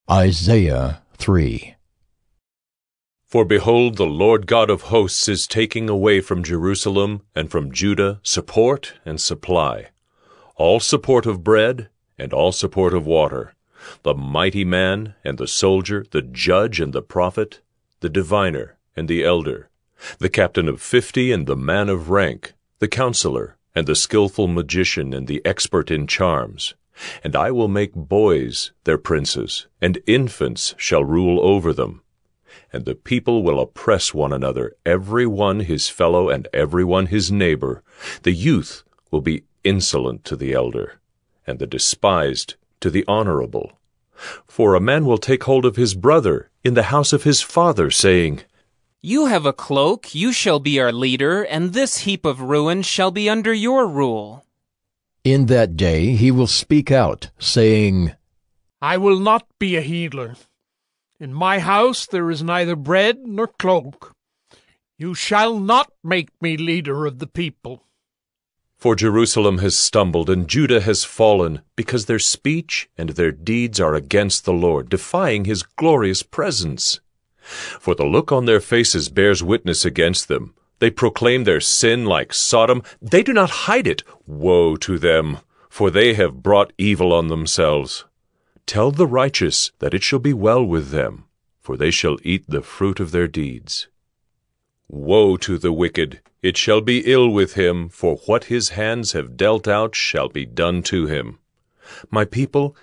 Isaiah 3. For behold, the Lord God of hosts is taking away from Jerusalem and from Judah support and supply, all support of bread and all support of water, the mighty man and the soldier, the judge and the prophet, the diviner and the elder, the captain of 50 and the man of rank, the counselor and the skillful magician and the expert in charms. And I will make boys their princes, and infants shall rule over them. And the people will oppress one another, every one his fellow and every one his neighbor. The youth will be insolent to the elder, and the despised to the honorable. For a man will take hold of his brother in the house of his father, saying, You have a cloak, you shall be our leader, and this heap of ruin shall be under your rule. In that day he will speak out, saying, I will not be a healer. In my house there is neither bread nor cloak. You shall not make me leader of the people. For Jerusalem has stumbled, and Judah has fallen, because their speech and their deeds are against the Lord, defying his glorious presence. For the look on their faces bears witness against them. They proclaim their sin like Sodom. They do not hide it. Woe to them, for they have brought evil on themselves. Tell the righteous that it shall be well with them, for they shall eat the fruit of their deeds. Woe to the wicked, it shall be ill with him, for what his hands have dealt out shall be done to him. My people,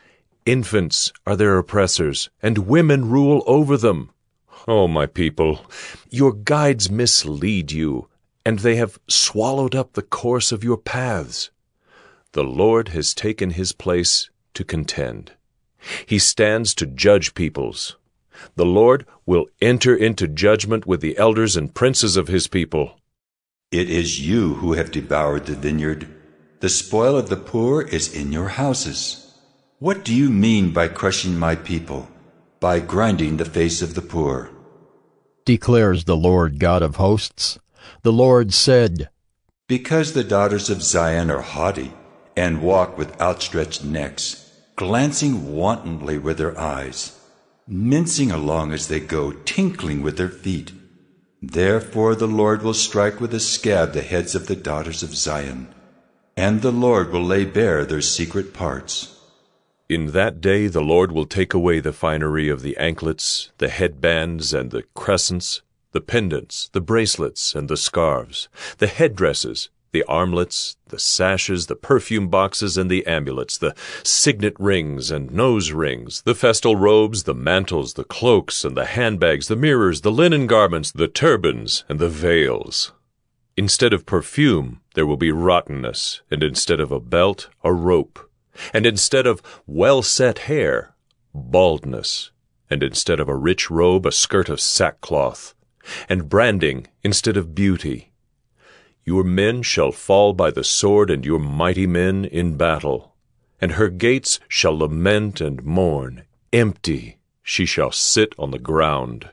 infants are their oppressors, and women rule over them. O my people, your guides mislead you, and they have swallowed up the course of your paths. The Lord has taken his place to contend. He stands to judge peoples. The Lord will enter into judgment with the elders and princes of his people. It is you who have devoured the vineyard. The spoil of the poor is in your houses. What do you mean by crushing my people, by grinding the face of the poor? Declares the Lord God of hosts. The Lord said, Because the daughters of Zion are haughty, and walk with outstretched necks, glancing wantonly with their eyes, mincing along as they go, tinkling with their feet. Therefore the Lord will strike with a scab the heads of the daughters of Zion, and the Lord will lay bare their secret parts. In that day the Lord will take away the finery of the anklets, the headbands and the crescents, the pendants, the bracelets and the scarves, the headdresses, the armlets, the sashes, the perfume boxes and the amulets, the signet rings and nose rings, the festal robes, the mantles, the cloaks and the handbags, the mirrors, the linen garments, the turbans and the veils. Instead of perfume there will be rottenness, and instead of a belt, a rope. And instead of well-set hair, baldness, and instead of a rich robe, a skirt of sackcloth, and branding instead of beauty. Your men shall fall by the sword, and your mighty men in battle. And her gates shall lament and mourn. Empty she shall sit on the ground.